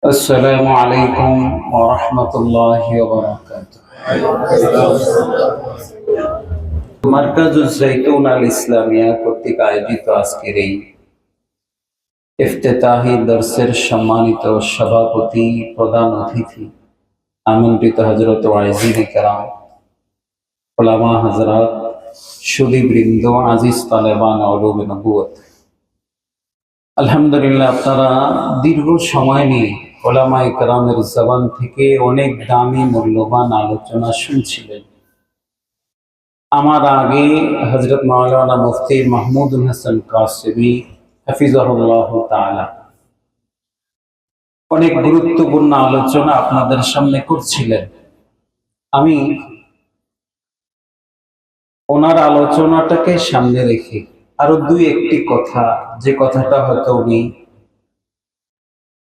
আসসালামু আলাইকুম ওয়া রাহমাতুল্লাহি ওয়া বারাকাতুহু। মারকাজুজ জাইতুন আল ইসলামিয়া কর্তৃক আয়োজিত আজকের এই ইফতিতাহি দর্সের সম্মানিত সভাপতি, প্রধান অতিথি, আমন্ত্রিত হযরত ওয়াইজিনে কেরাম, উলামা হযরত, সুধীবৃন্দ, আজিজ তালেবান উলুমে নবুয়ত, আলহামদুলিল্লাহ, আপনারা দীর্ঘ সময় নিয়ে উলামায়ে কেরামের জবান থেকে অনেক দামি মূল্যবান আলোচনা শুনছিলেন। আমার আগে হযরত মাওলানা মুফতি মাহমুদুল হাসান কাসেমি হাফিজাহুল্লাহ তাআলা অনেক গুরুত্বপূর্ণ আলোচনা আপনাদের সামনে করছিলেন। আমি ওনার আলোচনাটাকে সামনে রেখে আরো দুই একটি কথা, যে কথাটা হয়তো উনি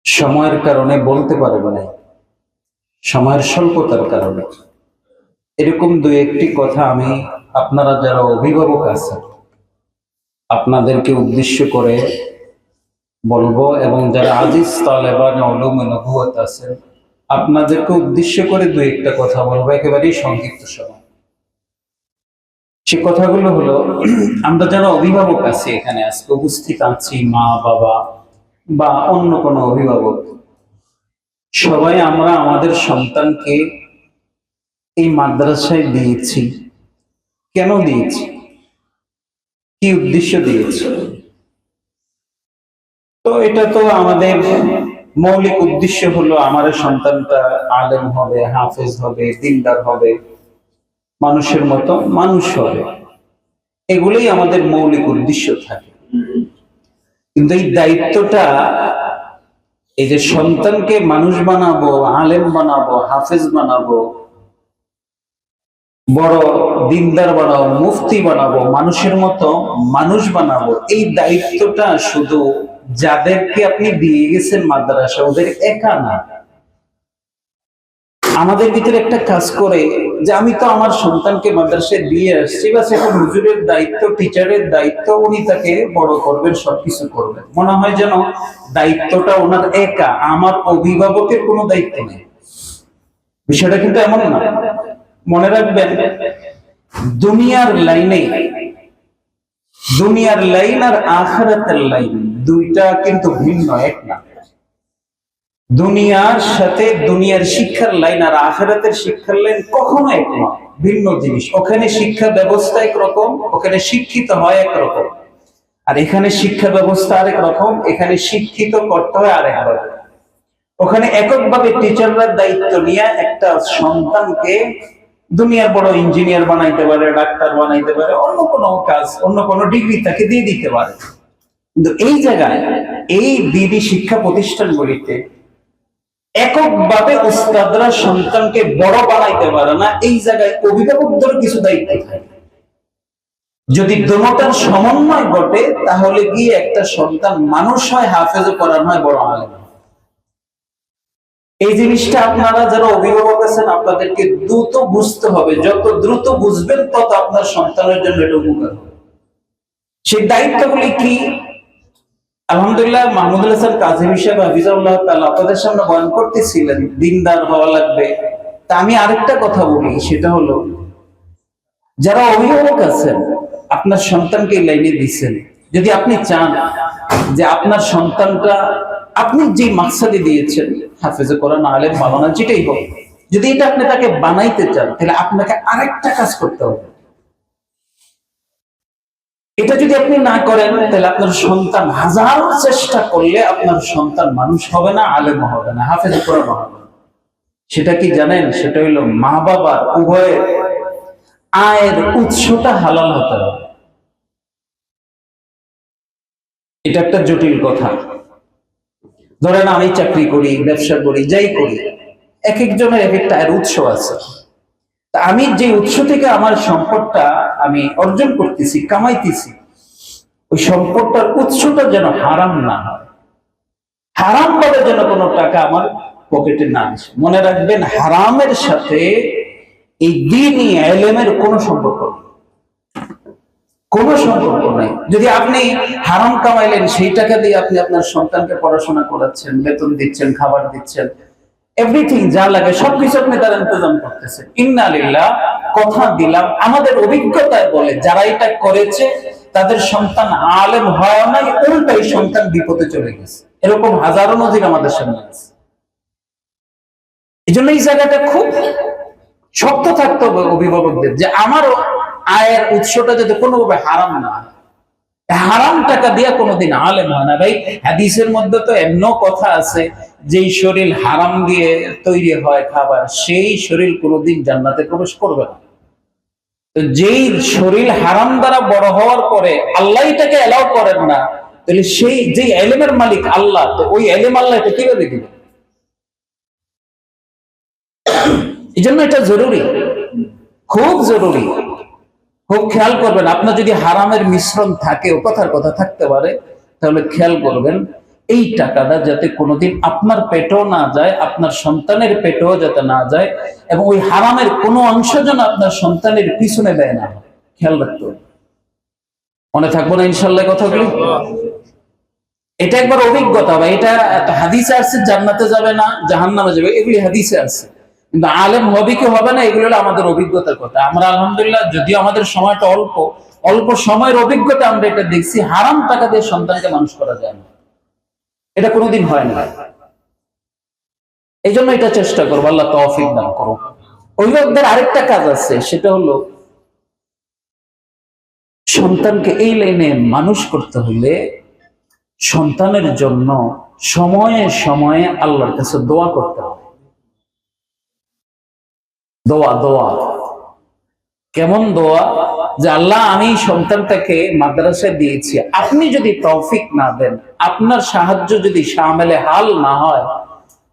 সময়ের কারণে বলতে পারবেন না, সময়ের স্বল্পতার কারণে, এরকম দুই একটি কথা আমি আপনারা যারা অভিভাবক আছেন আপনাদেরকে উদ্দেশ্য করে বলবো, এবং যারা আজিজ তালেবান উলুমে নবুয়ত আছেন আপনাদেরকে উদ্দেশ্য করে দুই একটা কথা বলবো, একেবারেই সংক্ষিপ্ত সময়। সে কথাগুলো হলো, আমরা যারা অভিভাবক আছি এখানে আজকে উপস্থিত আছি, মা বাবা বা অন্য কোনো অভিভাবক, সবাই আমরা আমাদের সন্তানকে এই মাদ্রাসায় দিয়েছি। কেন দিয়েছি? কি উদ্দেশ্য দিয়েছি? তো এটা তো আমাদের মৌলিক উদ্দেশ্য হলো আমার সন্তানটা আলেম হবে, হাফেজ হবে, দিনদার হবে, মানুষের মতো মানুষ হবে, এগুলোই আমাদের মৌলিক উদ্দেশ্য থাকে। কিন্তু এই দায়িত্বটা, এই যে সন্তানকে মানুষ বানাবো, আলেম বানাবো, হাফেজ বানাবো, বড় দিনদার বানাবো, মুফতি বানাবো, মানুষের মতো মানুষ বানাবো, এই দায়িত্বটা শুধু যাদেরকে আপনি দিয়ে গেছেন মাদ্রাসা ওদের একা না। আমাদের ভিতরে একটা কাজ করে যে আমি তো আমার সন্তানকে মাদ্রাসায় দিয়ে আসছি, বাস এখন হুজুরের দায়িত্ব, টিচারের দায়িত্ব, উনি তাকে বড় করবেন, সবকিছু করবেন। মনে হয় যেন দায়িত্বটা ওনার একা, আমার অভিভাবকের কোনো দায়িত্ব নেই। বিষয়টা কিন্তু এমন না। মনে রাখবেন, দুনিয়ার লাইনে, দুনিয়ার লাইন আর আখিরাতের লাইন দুইটা কিন্তু ভিন্ন, এক না। দুনিয়ার সাথে দুনিয়ার শিক্ষার লাইন আর আখিরাতের শিক্ষার লাইন কখনো এক নয়, ভিন্ন জিনিস। ওখানে শিক্ষা ব্যবস্থা একরকম, ওখানে শিক্ষিত হয় একরকম, আর এখানে শিক্ষা ব্যবস্থা আরেক রকম, এখানে শিক্ষিত করতে হয় আরেকভাবে। ওখানে এককভাবে টিচাররা দায়িত্ব নিয়ে একটা সন্তানকে দুনিয়ার বড় ইঞ্জিনিয়ার বানাইতে পারে, ডাক্তার বানাইতে পারে, অন্য কোনো কাজ, অন্য কোনো ডিগ্রি তাকে দিয়ে দিতে পারে। কিন্তু এই জায়গায়, এই দিনী শিক্ষা প্রতিষ্ঠানগুলিতে এককভাবে উস্তাদরা সন্তানকে বড় বানাইতে পারে না। এই জায়গায় অভিভাবকদের কিছু দায়িত্ব থাকে। যদি দোনোটার সমন্বয় ঘটে তাহলে গিয়ে একটা সন্তান মানুষ হয়, হাফেজ করানো হয়, বড় আলেম। এই জিনিসটা আপনারা যারা অভিভাবক আছেন আপনাদেরকে দ্রুত বুঝতে হবে। যত দ্রুত বুঝবেন তত আপনার সন্তানের জন্য এটা উপকার হবে। সেই দায়িত্বগুলি কি? আলহামদুলিল্লাহ, মাহমুদুল হাসান কাজী সাহেব হাফিজাহুল্লাহ তাআলা আপনাদের সামনে বয়ান করতেছিলেন দিনদার হওয়া লাগবে। তা আমি আরেকটা কথা বলি, সেটা হলো, যারা অভিভাবক আছেন আপনার সন্তানকে এই লাইনে দিচ্ছেন, যদি আপনি চান যে আপনার সন্তানটা আপনি যে মাকসাদে দিয়েছেন, হাফেজে কোরআন, আলেম বানানো, যেটাই হোক, যদি এটা আপনি তাকে বানাইতে চান তাহলে আপনাকে আরেকটা কাজ করতে হবে। এটা যদি আপনি না করেন তাহলে আপনার সন্তান হাজার চেষ্টা করলে আপনার সন্তান মানুষ হবে না, আলেম হবে না, হাফেজে কোরআন হবে না। সেটা কি জানেন? সেটা হলো মা বাবার উভয়ের আয়ের উৎসটা হালাল হতে হবে। এটা একটা জটিল কথা। ধরেন আমি চাকরি করি, ব্যবসা করি, যাই করি, এক একজনের এক একটা আয়ের উৎস আছে। তা আমি যে উৎস থেকে আমার সম্পদটা আমি অর্জন করতেছি, কামাইতেছি, ওই সম্পদটার উৎসটা যেন হারাম না হয়, হারাম ভাবে যেন কোনো টাকা আমার পকেটে না আসে। মনে রাখবেন, হারামের সাথে এই দ্বীনি ইলমের কোনো সম্পর্ক নেই, কোনো সম্পর্ক নাই। যদি আপনি হারাম কামাইলেন, সেই টাকা দিয়ে আপনি আপনার সন্তানকে পড়াশোনা করাচ্ছেন, বেতন দিচ্ছেন, খাবার দিচ্ছেন, এভরিথিং যা লাগে সবকিছু আপনি তার ইন্তজাম করতেছেন, ইন্না লিল্লাহ, কথা দিলাম আমাদের অভিজ্ঞতায় বলে যারা এটা করেছে তাদের সন্তান আলেম হয় নাই, উল্টাই সন্তান বিপদে চলে গেছে। এরকম হাজারো নজির আমাদের সামনে আছে। এই জন্য এই জায়গাটা খুব শক্ত থাকতে হবে অভিভাবকদের, যে আমার আয়ের উৎসটা যাতে কোনোভাবে হারাম না হয়। হারাম টাকা দিয়া কোনোদিন আলেম হয় না ভাই। হাদিসের মধ্যে তো এমন কথা আছে, যেই শরীর হারাম দিয়ে তৈরি হয় খাবার, সেই শরীর কোনোদিন জান্নাতে প্রবেশ করবে না। তো যেই শরীর হারাম দ্বারা বড় হওয়ার পরে আল্লাহ এটাকে এলাও করেন না, তাহলে সেই যে এলেমের মালিক আল্লাহ, তো ওই এলেম আল্লাহ এটা কিভাবে দিবে? এই জন্য এটা জরুরি, খুব জরুরি, খুব খেয়াল করবেন। আপনার যদি হারামের মিশ্রণ থাকে, ও কথার কথা থাকতে পারে, তাহলে খেয়াল করবেন এই টাকাটা যাতে কোনোদিন আপনার পেটেও না যায়, আপনার সন্তানের পেটেও যাতে না যায়, এবং ওই হারামের কোনো অংশ যেন আপনার সন্তানের পিছনে দেয় না, খেয়াল রাখতে হবে। মনে থাকবো না ইনশাল্লাহ কথাগুলি? এটা একবার অভিজ্ঞতা, বা এটা হাদিসে আসছে জান্নাতে যাবে না জাহান্নামে যাবে, এগুলি হাদিসে আসছে, কিন্তু আলেম হবে কি হবে না এগুলো হলো আমাদের অভিজ্ঞতার কথা। আমরা আলহামদুলিল্লাহ, যদিও আমাদের সময়টা অল্প, অল্প সময়ের অভিজ্ঞতা আমরা এটা দেখছি, হারাম টাকা দিয়ে সন্তানকে মানুষ করা যায় না, এটা কোনোদিন হয় না। এই জন্য এটা চেষ্টা করবো, আল্লাহ তৌফিক দান করুন। অভিভাবকদের আরেকটা কাজ আছে, সেটা হলো সন্তানকে এই লাইনে মানুষ করতে হলে সন্তানের জন্য সময়ে সময়ে আল্লাহর কাছে দোয়া করতে হবে। দোয়া, দোয়া কেমন দোয়া? যে আল্লাহ, আমি সন্তানটাকে মাদ্রাসায় দিয়েছি, আপনি যদি তৌফিক না দেন, আপনার সাহায্য যদি শামিলে হাল না হয়,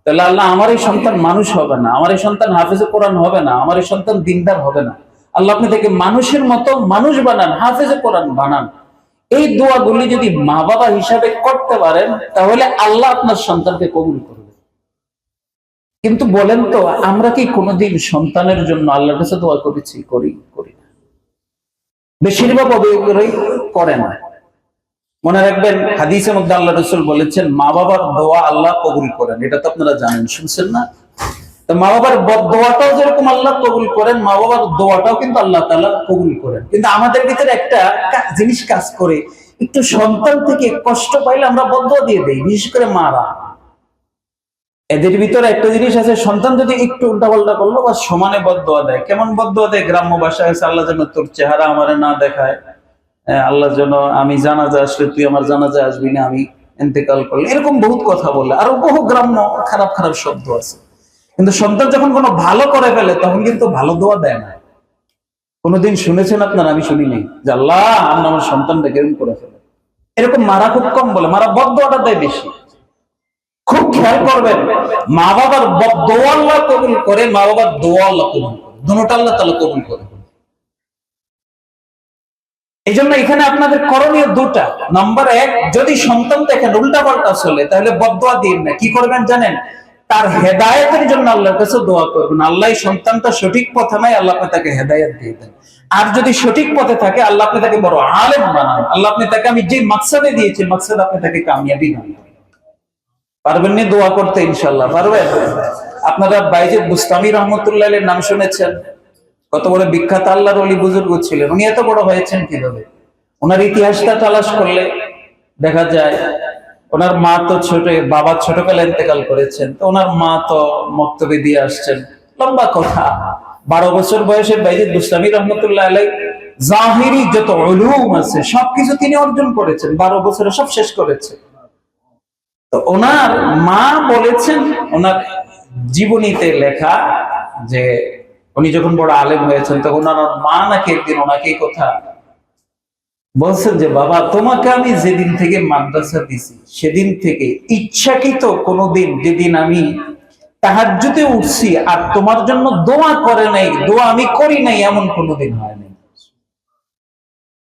তাহলে আল্লাহ আমার এই সন্তান মানুষ হবে না, আমার এই সন্তান হাফেজে কোরআন হবে না, আমার এই সন্তান দিনদার হবে না। আল্লাহ আপনি তাকে মানুষের মতো মানুষ বানান, হাফেজে কোরআন বানান। এই দোয়াগুলি যদি মা বাবা হিসাবে করতে পারেন, তাহলে আল্লাহ আপনার সন্তানকে কবুল করবে। কিন্তু বলেন তো, আমরা কি কোনোদিন সন্তানের জন্য আল্লাহর কাছে দোয়া করেছি? করি না। বেশিরভাগ অভিভাবকরাই করে না। মনে রাখবেন, হাদিসের মধ্যে আল্লাহ রাসূল বলেছেন, মা বাবার দোয়া আল্লাহ কবুল করেন। এটা তো আপনারা জানেন, শুনছেন না? তো মা বাবার বদদোয়াটাও যেরকম আল্লাহ কবুল করেন, মা বাবার দোয়াটাও কিন্তু আল্লাহ তাআলা কবুল করেন। কিন্তু আমাদের ভিতরে একটা জিনিস কাজ করে, একটু সন্তান থেকে কষ্ট পাইলে আমরা বদদোয়া দিয়ে দেই, বিশেষ করে মারা। এদের ভিতরে একটা জিনিস আছে, সন্তান যদি একটু উল্টাপাল্টা করলো বা সমানে বদদোয়া দেয়। কেমন বদদোয়া দেয়? গ্রাম্য ভাষায় আছে, আল্লাহ যেন তোর চেহারা আমারে না দেখায়, আল্লাহ যেন আমি জানাজা আসলে তুই আমার জানাজা আসবি না, আমি ইন্তেকাল করলে, এরকম বহুত কথা বলে। আরো বহু গ্রাম্য খারাপ খারাপ শব্দ আছে। কিন্তু সন্তান যখন কোনো ভালো করে ফেলে, তখন কিন্তু ভালো দোয়া দেয় না। কোনোদিন শুনেছেন আপনারা? আমি শুনি নাই যে আল্লাহ আপনি আমার সন্তানটাকে এরকম করে ফেলে। এরকম মারা খুব কম বলে, মারা বদদোয়াটা দেয় বেশি। খুব খেয়াল করবেন, মা বাবার বদদোয়া আল্লাহ কবুল করে, মা বাবার দোয়া আল্লাহ কবুল করে, দুটোটা আল্লাহ তাআলা কবুল করে। এই জন্য এখানে আপনাদের করণীয় দুটা। নাম্বার এক, যদি সন্তান দেখেন উল্টাপাল্টা চলে, তাহলে বদদোয়া দিন না। কি করবেন জানেন? তার হেদায়েতের জন্য আল্লাহর কাছে দোয়া করবেন, আল্লাহ সন্তানটা সঠিক পথে নাই, আল্লাহ আপনি তাকে হেদায়েত দিয়ে দেন। আর যদি সঠিক পথে থাকে, আল্লাহ আপনি তাকে বড় আলেম বানান, আল্লাহ আপনি তাকে আমি যে মাকসাদে দিয়েছি, মাকসাদ আপনি তাকে কামিয়াবি বানান। পারবেন না দোয়া করতে? ইনশাআল্লাহ পারবেন। আপনারা বাইজিদ বুস্তামি রহমতুল্লাহ আলাইহির নাম শুনেছেন? কত বড় বিখ্যাত আল্লাহর ওলি বুজুর্গ ছিলেন। উনি এত বড় হয়েছেন কিভাবে? ওনার ইতিহাসটা তালাশ করলে দেখা যায়, ওনার মা তো বাবা ছোটবেলায় ইন্তেকাল করেছেন, তো ওনার মা তো মক্তবে দিয়ে আসছেন, লম্বা কথা। 12 বছর বয়সে বাইজিদ বুস্তামি রহমতুল্লাহ আলাইহি জাহিরি যত উলুম আছে সবকিছু তিনি অর্জন করেছেন, 12 বছরে সব শেষ করেছেন। তো ওনার মা বলেছেন, ওনার জীবনীতে লেখা, যে উনি যখন বড় আলেম হয়েছেন, তখন ওনার মা নাকি একদিন ওনাকে কথা বলছেন যে বাবা, তোমাকে আমি যেদিন থেকে মাদ্রাসা দিছি, সেদিন থেকে ইচ্ছাকৃত কোনোদিন, যেদিন আমি তাহাজ্জুদে উঠছি আর তোমার জন্য দোয়া করে নাই, দোয়া আমি করি নাই, এমন কোনোদিন হয় নাই।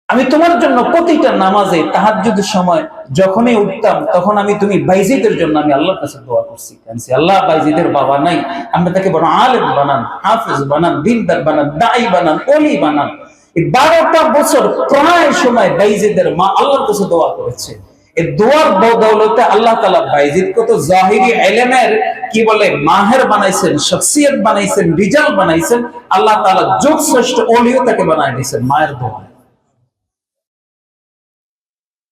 আমি তোমার জন্য প্রতিটা নামাজে তাহাজ্জুদের সময় যখনই উঠতাম, তখন আমি তুমি বাইজিদের জন্য আমি আল্লাহর কাছে দোয়া করছি। আল্লাহ, বাইজিদের বাবা নাই, আমরা তাকে বড় আলেম বানান, হাফেজ বানান, দিনদার বানান, দাঈ বানান, ওলি বানান। 12টা বছর প্রায় সময় বাইজিদের মা আল্লাহর কাছে দোয়া করেছে। এই দোয়ার বদৌলতে আল্লাহ তাআলা বাইজিদকে তো জাহিরি ইলমের কি বলে মাহের বানাইছেন, শখসিয়ত বানাইছেন, রিজাল বানাইছেন। আল্লাহ তাআলা যুগ শ্রেষ্ঠ ওলিও তাকে বানায় দিয়েছেন মায়ের দোয়া।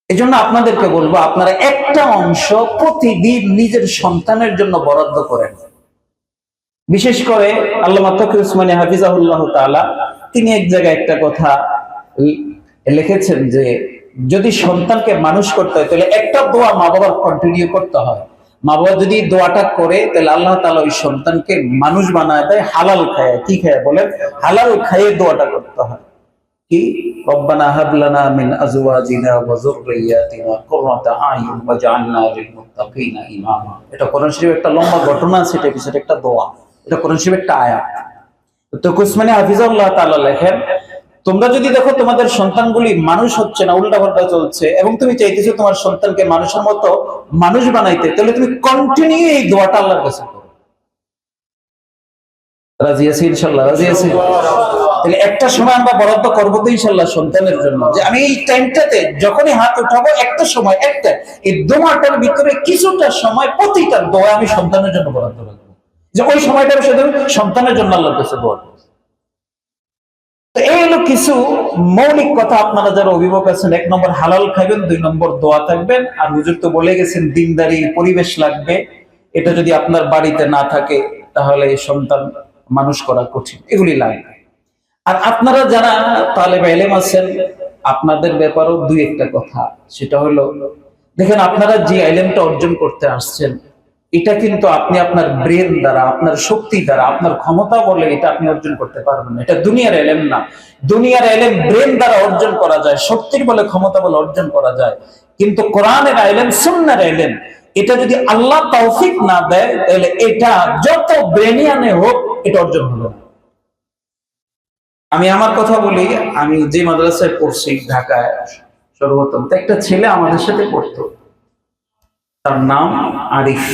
এজন্য আপনাদেরকে বলবো, আপনারা একটা অংশ প্রতিদিন নিজের সন্তানের জন্য বরাদ্দ করেন। বিশেষ করে আল্লামা তকি উসমানী হাফিজাহুল্লাহ তাআলা তিনি এক জায়গায় একটা কথা লিখেছেন যে যদি সন্তানকে মানুষ করতে হয় তাহলে একটা দোয়া মা বাবার কন্টিনিউ করতে হয়। মা বাবা যদি দোয়াটা করে তাহলে আল্লাহ তাআলা ওই সন্তানকে মানুষ বানায় দেয় হালাল খায়। কি খায় বলেন? হালাল খাইয়ে দোয়াটা করতে হয়। কি রব্বানা হাব লানা মিন আজওয়াজিনা ওয়া যুররিয়াতিনা কুররাতা আয়ুন ওয়াজআলনা লিল মুত্তাকিনা ইমামা। এটা কোরআন শরীফের একটা লম্বা ঘটনা, সেটা পিছনে একটা দোয়া, এটা কোরআন শরীফের একটা আয়াত। তো উসমানী হাফিজাহুল্লাহ তাআলা লেখেন, তোমরা যদি দেখো তোমাদের সন্তানগুলি মানুষ হচ্ছে না, উল্টাপাল্টা চলছে, এবং তুমি চাইতেছো তোমার সন্তানকে মানুষের মতো মানুষ বানাইতে, তাহলে তুমি কন্টিনিউ এই দোয়াটা আল্লাহর কাছে করো। রাজি আছি ইনশাআল্লাহ? রাজি আছি? তাহলে একটা সময় আমরা বরাদ্দ করবো তো ইনশাআল্লাহ সন্তানের জন্য, যে আমি এই টাইমটাতে যখনই হাত উঠাবো একটা সময়, একটা এই দোয়াটার ভিতরে কিছুটা সময় প্রতিটা দোয়া আমি সন্তানের জন্য বরাদ্দ রাখবো, যে ওই সময়টা শুধু সন্তানের জন্য আল্লাহর কাছে দোয়া করবো। তো এই হলো কিছু মৌলিক কথা। আপনারা যারা অভিভাবক আছেন, 1 নম্বর হালাল খাবেন, 2 নম্বর দোয়া থাকবেন। আর হুজুর তো বলে গেছেন দিনদারি পরিবেশ লাগবে, এটা যদি আপনার বাড়িতে না থাকে তাহলে সন্তান মানুষ করা কঠিন, এগুলি লাগবে। আর আপনারা যারা তালেবে ইলম আছেন, আপনাদের ব্যাপারেও 2-1টা কথা, সেটা হলো দেখেন আপনারা যে ইলমটা অর্জন করতে আসছেন, এটা কিন্তু আপনি আপনার ব্রেন দ্বারা, আপনার শক্তি দ্বারা, আপনার ক্ষমতা বলে এটা আপনি অর্জন করতে পারবেন না। এটা দুনিয়ার ইলম না। দুনিয়ার ইলম ব্রেন দ্বারা অর্জন করা যায়, শক্তির বলে, ক্ষমতা বলে অর্জন করা যায়। কিন্তু কোরআনের ইলম, সুন্নাহর ইলম, এটা যদি আল্লাহ তৌফিক না দেয় তাহলে এটা যত ব্রেনিয়ানে হোক এটা অর্জন হলো না। আমি আমার কথা বলি, আমি যে মাদ্রাসায় পড়ছি ঢাকায় সর্বপ্রথম, তো একটা ছেলে আমাদের সাথে পড়তো, তার নাম আরিফ।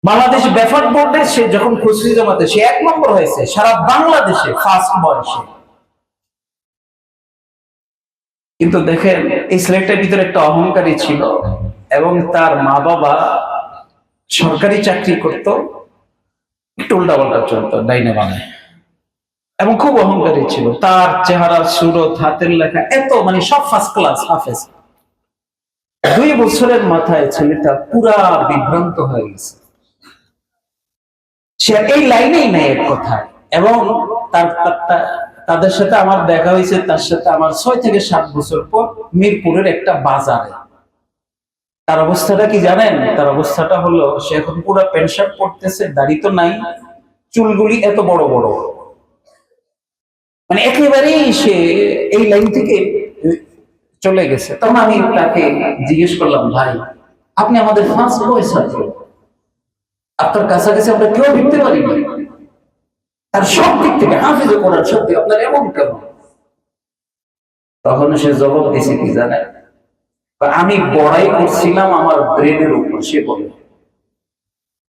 বাংলাদেশ ব্যাফার্ড বোর্ডে সে যখন খুশরি জমাতে সে 1 নম্বর হয়েছে সারা বাংলাদেশে ফার্স্ট বয়সে। কিন্তু দেখেন এই ছেলেটার ভিতরে একটা অহংকারী ছিল, এবং তার মা বাবা সরকারি চাকরি করত, একটু উল্টাপাল্টা চলতো, ডাইনে বামে, এবং খুব অহংকারী ছিল। তার চেহারা, সুরত, হাতের লেখা এত মানে সব ফার্স্ট ক্লাস হাফেজ। 2 বছরের মাথায় ছেলেটা পুরা বিভ্রান্ত হয়ে গেছে, সে এই লাইনেই নেই এক কথায়। এবং তাদের সাথে আমার দেখা হয়েছে, তার সাথে আমার 6 থেকে 7 বছর পর মিরপুরের একটা বাজারে। তার অবস্থাটা কি জানেন? তার অবস্থাটা হলো সে এখন পুরো প্যান্ট শার্ট পরতেছে, দাড়ি তো নাই, চুলগুলি এত বড় বড়, মানে একেবারেই সে এই লাইন থেকে চলে গেছে। তখন আমি তাকে জিজ্ঞেস করলাম, ভাই আপনি আমাদের ফার্স্ট বয় ছাত্র, আপনার কাছাকাছি আমরা কেউ ঢুকতে পারি না, তার সব দিক থেকে হাফিজ করার সত্যি আপনার এমন কেন? তখন সে জবাব দিয়েছে কি জানেন? আমি বড়াই করছিলাম আমার ব্রেনের উপর। সে বলে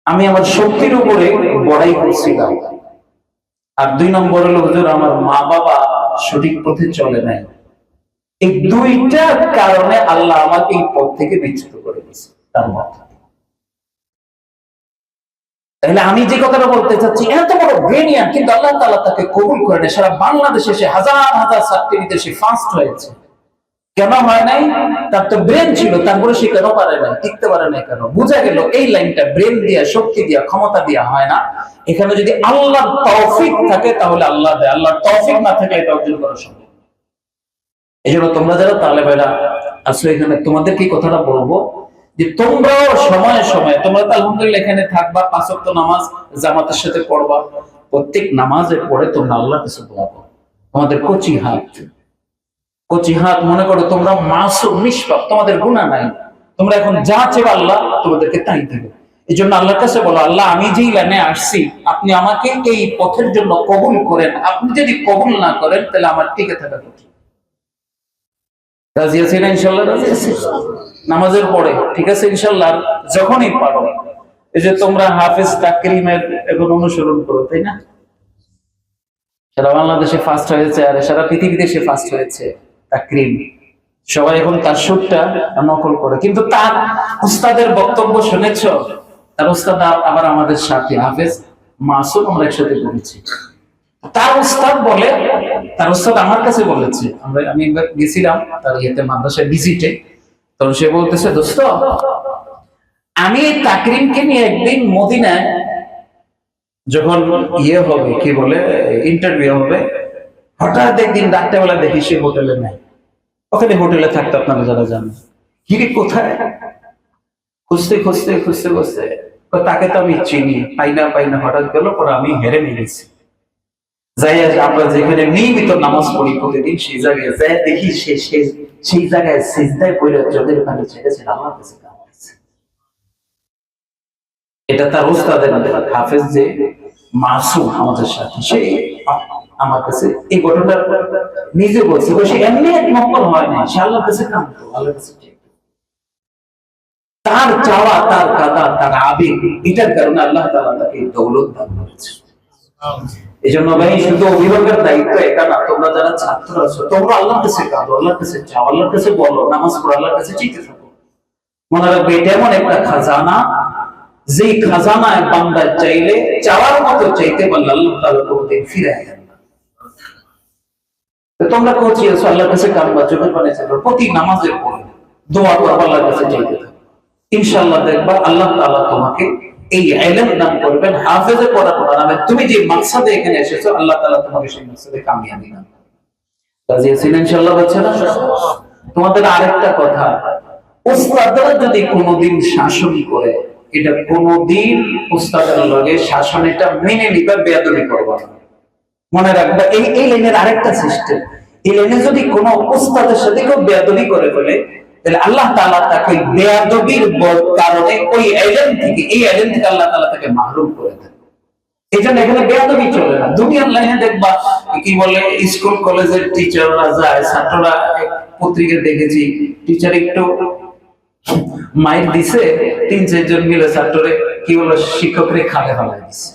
আমি আমার শক্তির উপরে বড়াই করছিলাম। আর 2 নম্বর হলো হুজুর আমার মা বাবা সঠিক পথে চলে নাই। এই 2টা কারণে আল্লাহ আমাকে এই পথ থেকে বিচ্যুত করে দিয়েছে তার মত। তাহলে আমি যে কথাটা বলতে চাচ্ছি, এত বড় ব্রেনিয়ান, কিন্তু আল্লাহ তাআলা তাকে কবুল করে নেয়। সারা বাংলাদেশে সে হাজার হাজার ছাত্রীদের সে ফার্স্ট হয়েছে। কেন হয় নাই? তার তো ব্রেন ছিল, তারপরে সে কেন পারে না, টিকতে পারে না কেন? বোঝা গেল এই লাইনটা ব্রেন দিয়া, শক্তি দিয়া, ক্ষমতা দিয়া হয় না। এখানে যদি আল্লাহর তৌফিক থাকে তাহলে আল্লাহ দেয়, আল্লাহর তৌফিক না থাকলে এটা অর্জন করা সম্ভব। এই জন্য তোমরা যারা তালেবেরা আসলে এখানে তোমাদেরকে কথাটা বলবো যে তোমরাও সময়ে সময়ে, তোমরা তো আলহামদুলিল্লাহ এখানে থাকবা, 5 ওয়াক্ত নামাজ জামাতের সাথে পড়বা, প্রত্যেক নামাজের পরে তোমরা আল্লাহর কাছে দোয়া করো। তোমাদের কচি হাত মনে করো তোমরা মাসুম, নিষ্পাপ, তোমাদের গুনাহ নাই, তোমরা এখন যা চেয়ে আল্লাহ তোমাদেরকে তাই দেবে। এই জন্য আল্লাহর কাছে বলো, আল্লাহ আমি যেই লাইনে আসছি আপনি আমাকে এই পথের জন্য কবুল করেন। আপনি যদি কবুল না করেন তাহলে আমার টিকে থাকা কঠিন। রাজি আছি না? ইনশাল্লাহ রাজি আছি। নামাজের পরে ঠিক আছে ইনশাল্লাহ, যখনই পারো। এই যে তোমরা হাফেজ তাকরিমের এখন অনুসরণ করো, তাই না? সারা বাংলাদেশে ফার্স্ট হয়েছে, আর সারা পৃথিবীতে সে ফার্স্ট হয়েছে তাকরিম। সবাই এখন তার সুরটা নকল করে, কিন্তু তার উস্তাদের বক্তব্য শুনেছ? তার উস্তাদ আবার আমাদের সাথে হাফেজ মাসুম, আমরা একসাথে পড়েছি। তার উস্তাদ বলে, তার উস্তাদ আমার কাছে বলেছে, আমি একবার গেছিলাম তার ইয়েতে মাদ্রাসায় ভিজিটে, তখন সে বলতেছে, দোস্ত আমি তাকরিমকে নিয়ে একদিন মদিনায় যখন ইয়ে হবে, কি বলে, ইন্টারভিউ হবে, হঠাৎ একদিন রাত্রেবেলা দেখি সে হোটেলে নাই। ওখানে হোটেলে থাকতো, আপনারা যারা জানেন। কিরে কোথায়? খুঁজতে খুঁজতে খুঁজতে খুঁজতে তাকে তো আমি চিনি, পাই না, হঠাৎ গেল, পরে আমি হেরে নিয়ে গেছি। যাই আমরা যেখানে নিয়মিত নামাজ পড়ি প্রতিদিন, সেই জায়গায় যাই দেখি সেই জায়গায় সিজদায় পড়ে চোখের পানি ছেড়েছে, আমার কাছে কাঁদতেছে। এটা তার উস্তাদের হাফেজ যে মাসুম আমাদের সাথে, সে আমার কাছে এই ঘটনাটা নিজে বলছে। সে এমনি এক নম্বর হয় না, সে আল্লাহর কাছে কাঁদতো, আল্লাহর কাছে তার চাওয়া, তার কাদা, তার আবেগ, এটার কারণে আল্লাহ তাআলা তাকে দৌলত দান করেছে। এই জন্য ভাই, শুধু অভিভাবকের দায়িত্ব এটা না, তোমরা যারা ছাত্র আছো, তোমরা আল্লাহর কাছে কাঁদো, আল্লাহর কাছে চাও, আল্লাহর কাছে বলো, নামাজ পড়ো, আল্লাহর কাছে চাইতে থাকো। মনে রাখবে, এটা এমন একটা খাজানা, যেই খাজানায় বান্দা চাইলে চাওয়ার মতো চাইতে পারলে আল্লাহ তাআলা কোনদিন ফিরায় দেন না। তোমরা কোচিয়েছো, আল্লাহর কাছে কাঁদবা, চোখের পানি ছেড়ে প্রতি নামাজের পরে দোয়া করবা, আল্লাহর কাছে চাইতে থাকো। ইনশাআল্লাহ দেখবা আল্লাহ তাআলা তোমাকে এই ইলম দান করবেন, হাফেজে পড়া নামে তুমি যে মাকসাদে এখানে এসেছো, আল্লাহ তাআলা তোমাকে সেই মাকসাদে কামিয়াবি দান করবেন। রাজি আছেন ইনশাআল্লাহ বাচ্চারা? তোমাদের আরেকটা কথা, উস্তাদরা যদি কোনোদিন শাসন করে, এটা কোনোদিন উস্তাদের লগে শাসন এটা মেনে নিবা, বেয়াদবি করবা না। মনে রাখবা, এই লাইনের আরেকটা সিস্টেম, এই লাইনে যদি কোনো উস্তাদের সাথে কেউ বেয়াদবি করে ফেলে, তাহলে আল্লাহ তাআলা তাকে বেয়াদবির কারণে ওই ইলম থেকে, এই ইলম থেকে আল্লাহ তাআলা তাকে মাহরুম করে দেন। এজন্য এখানে বেয়াদবি চলে না। দুনিয়ার লাইনে দেখবা, কি বলে, স্কুল কলেজের টিচাররা যায়, ছাত্ররা পত্রিকা দেখেছি, টিচার একটু মাইর দিছে, 3-4 জন মিলে ছাত্ররে, কি বলে, শিক্ষকরে খালে ফেলাই দিছে।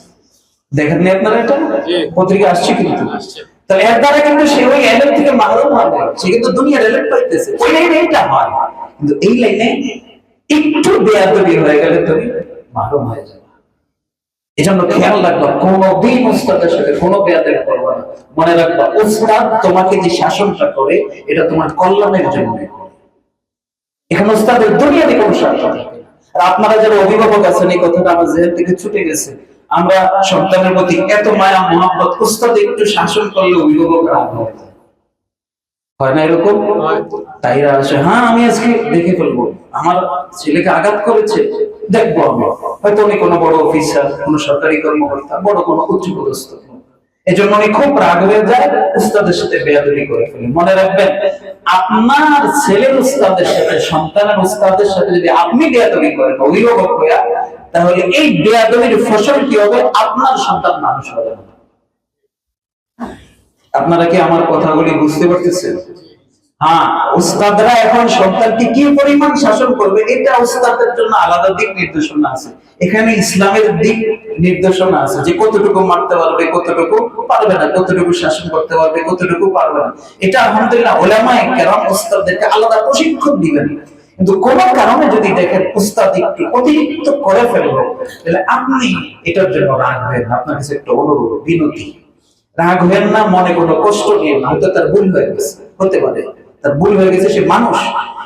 দেখেননি আপনারা? এটা পত্রিকা আসছে কিন্তু। তাহলে এর দ্বারা কিন্তু সে ওই ইলম থেকে মাহরুম হবে, সে কিন্তু দুনিয়ার ইলম পাইতেছে। ওই লাইনে এটা হয়, কিন্তু এই লাইনে একটু বেয়াদবি হয়ে গেলে তুমি মাহরুম হয়ে যাবে। এজন্য খেয়াল রাখবা, কোনদিন উস্তাদের সাথে কোনো বেয়াদবি করবে না। মনে রাখবা, উস্তাদ তোমাকে যে শাসনটা করে, এটা তোমার কল্যাণের জন্য। এখানে উস্তাদের দুনিয়াতে কোনো স্বার্থ থাকে না। আর আপনারা যারা অভিভাবক আছেন, এই কথাটা আমার জেহেন থেকে ছুটে গেছে। আমরা সন্তানের প্রতি এত মায়া মহব্বত, উস্তাদ একটু শাসন করলে অভিভাবক রাগ হয় না? এরকম তাইরা আসে, হ্যাঁ আমি আজকে দেখে ফেলবো, আমার ছেলেকে আঘাত করেছে, দেখবো আমি। হয়তো উনি কোনো বড় অফিসার, কোনো সরকারি কর্মকর্তা, বড় কোনো উচ্চপদস্থ, এজন্য উনি খুব রাগ হয়ে যায়, উস্তাদের সাথে বেয়াদবি করে ফেলে। মনে রাখবেন, আপনার ছেলের উস্তাদের সাথে, সন্তানের উস্তাদের সাথে যদি আপনি বেয়াদবি করেন অভিভাবক হইয়া, তাহলে এই বেয়াদবির ফসল কি হবে? আপনার সন্তান মানুষ হবে না। আপনারা কি আমার কথাগুলি বুঝতে পারতেছেন? হ্যাঁ, উস্তাদরা এখন সন্তানকে কি পরিমাণ শাসন করবে, এটা উস্তাদের জন্য আলাদা দিক নির্দেশনা আছে। এখানে ইসলামের দিক নির্দেশনা আছে, যে কতটুকু মারতে পারবে, কতটুকু পারবে না, কতটুকু শাসন করতে পারবে, কতটুকু পারবে না। এটা আলহামদুলিল্লাহ উলামায়ে কেরাম উস্তাদদেরকে আলাদা প্রশিক্ষণ দিবেন। কিন্তু কোন কারণে যদি দেখেন উস্তাদ একটু অতিরিক্ত করে ফেললো, তাহলে আপনি এটার জন্য রাগ হবেন না। আপনার কাছে একটা অনুরোধ, বিনতি, রাগ হবেন না, মনে কোনো কষ্ট নিয়ে না। হয়তো তার ভুল হয়ে গেছে, হতে পারে তার ভুল হয়ে গেছে, সে মানুষ।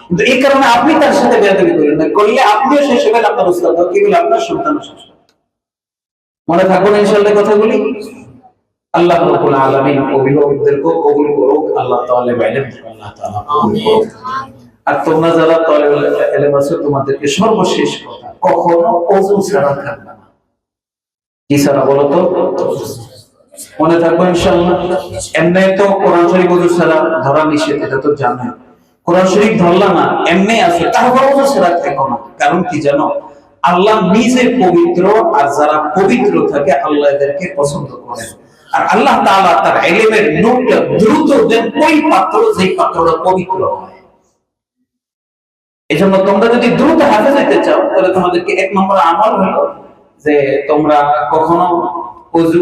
কিন্তু এই কারণে আপনি তার সাথে বেয়াদবি করেন না, করলে আপনিও শেষ হবেন, আপনার উস্তাদ কি বলে, আপনার সন্তানও শেষ হবে। মনে থাকুন ইনশাআল্লাহ কথাগুলি। আল্লাহ রাব্বুল আলামিন অভিভাবকদেরকে কবুল করুক, আল্লাহ তাআলা ইলম আল্লাহ তাআলা কবুল করুক। আর তোমরা যারা তালেবুল ইলম আছো, তোমাদেরকে সর্বশেষ কথা, কখনো ওযু ছাড়া থাকবে না। কি ছাড়া বলো তো? মনে থাকবে ইনশাআল্লাহ। এমনি তো কোরআন শরীফ ওযু ছাড়া ধরা নিষেধ, এটা তো জানো। কোরআন শরীফ ধরলা না, এমনি আছে, তারপর ওযু ছাড়া থেকো না। কারণ কি জানো? আল্লাহ নিজে পবিত্র, আর যারা পবিত্র থাকে আল্লাহ এদেরকে পছন্দ করেন। আর আল্লাহ তাআলা তার ইলমের নূরটা দ্রুত দেন ওই পাত্র, যেই পাত্রটা পবিত্র হয়। এজন্য তোমরা যদি দ্রুত হাফেজ হতে চাও, তাহলে তোমাদেরকে 1 নম্বর আমল হলো যে তোমরা কখনো ওযু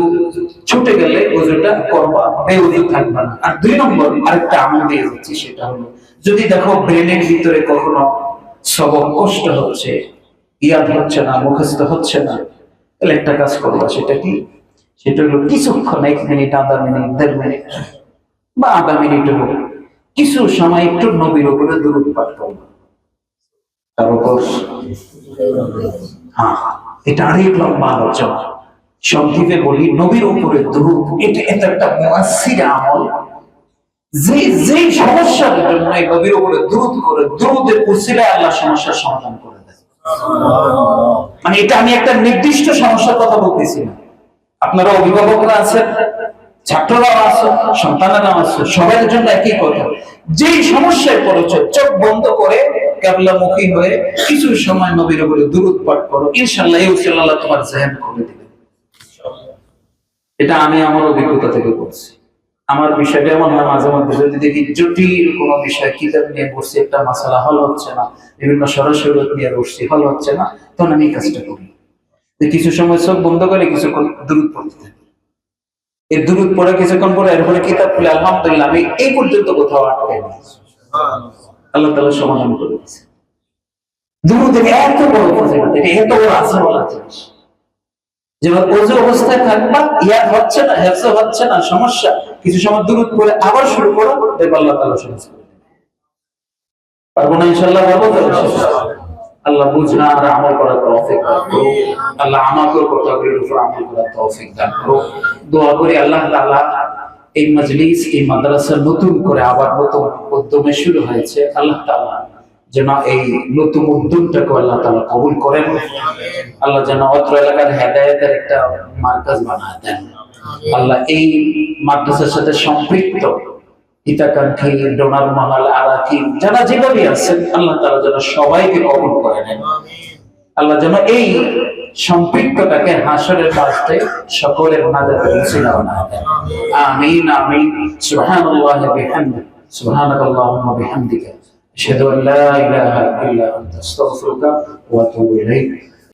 ছুটে গেলে ওযুটা করবা, বেওযু থাকবা না। আর 2 নম্বর আরেকটা আমল দিয়ে হচ্ছে, সেটা হলো যদি দেখো ব্রেনের ভিতরে কখনো সবক কষ্ট হচ্ছে, ইয়াদ হচ্ছে না, মুখস্থ হচ্ছে না, তাহলে একটা কাজ করবা। সেটা কি? সেটা হলো কিছুক্ষণ, 1 মিনিট, আধা মিনিট, 1.5 মিনিট বা আধা মিনিট হোক, কিছু সময় একটু নবীর উপরে দুরূদ পাঠ করবা। তার উপর এটা আরেক লম্বা আলোচনা। সংক্ষেপে বলি, নবীর উপরে দুরূদ এটা একটা মুয়াসসির আমল। যে সমস্যার জন্য নবীর উপরে দুরূদ করে, দুরূদের উসিলায় আল্লাহ সমস্যার সমাধান করে দেয়। মানে এটা আমি একটা নির্দিষ্ট সমস্যার কথা বলতেছি না। আপনারা অভিভাবকরা আছেন, ছাত্ররাও আছে, সন্তানেরাও আছে, সবার জন্য একই কথা। যেই সমস্যায় পড়েছে, চোখ বন্ধ করে কিবলামুখী হয়ে কিছু সময় নবীর উপরে দুরূদ পাঠ করো, ইনশাআল্লাহ এই উসিলায় আল্লাহ তোমার জেহেন খুলে দিবে। এটা আমি আমার অভিজ্ঞতা থেকে বলছি। আমার বিষয়টা এমন না, মাঝে মধ্যে যদি দেখি জটিল কোনো বিষয়, কিতাব নিয়ে বসছি, একটা মাসালা হল হচ্ছে না, বিভিন্ন সরাসরি নিয়ে বসছি, হল হচ্ছে না, তখন আমি এই কাজটা করি। কিছু সময় চোখ বন্ধ করে কিছুক্ষণ দুরূদ পড়তে থাকি। এই দুরূদ পড়ে কিছুক্ষণ পরে এরপরে কিতাব খুলে আলহামদুলিল্লাহ আমি এই পর্যন্ত কোথাও আটকাই না, আল্লাহ তাআলা সমাধান করে দিয়েছে। দুরূদের এত বড় ফজিলত, এটা এত বড় আসর বলা জিনিস। যেমন ওযু অবস্থায় থাকবা, ইয়াদ হচ্ছে না, হেফজ হচ্ছে না, সমস্যা, কিছু সময় দুরূদ পড়ে আবার শুরু করো, দেখো আল্লাহ তাআলা সমাধান করে দিবেন। পারবো না ইনশাআল্লাহ? পারবো তো? আল্লাহ বুঝনা আর আমল করার তৌফিক দান করুন। আল্লাহ আমাকে কথাগুলোর উপর আমল করার তৌফিক দান করুন। দোয়া করি আল্লাহ তাআলা এই মজলিস, এই মাদ্রাসা নতুন করে আবার নতুন উদ্যমে শুরু হয়েছে, আল্লাহ তাআলা যেন এই নতুন উদ্যমটাকে আল্লাহ তাআলা কবুল করেন। আল্লাহ যেন অত্র এলাকার হেদায়েতের একটা মার্কাজ বানায় দেন। আল্লাহ এই মাদ্রাসার সাথে সম্পৃক্ত হিতাকাঙ্ক্ষী, ডোনার মহল, আরাকি যারা যেভাবে আছেন, আল্লাহ তাআলা যেন সবাইকে কবুল করে নেন। আল্লাহ যেন এই সম্পৃক্ততাকে হাসরের মাঠে সকলের নাজাতের ওসিলা বানায় দেন। আমিন আমিন। সুবহানাল্লাহি ওয়া বিহামদিহি, সুবহানাকাল্লাহুম্মা ওয়া বিহামদিকা, আশহাদু আল্লা ইলাহা ইল্লা আনতা, আস্তাগফিরুকা ওয়া আতুবু ইলাইক।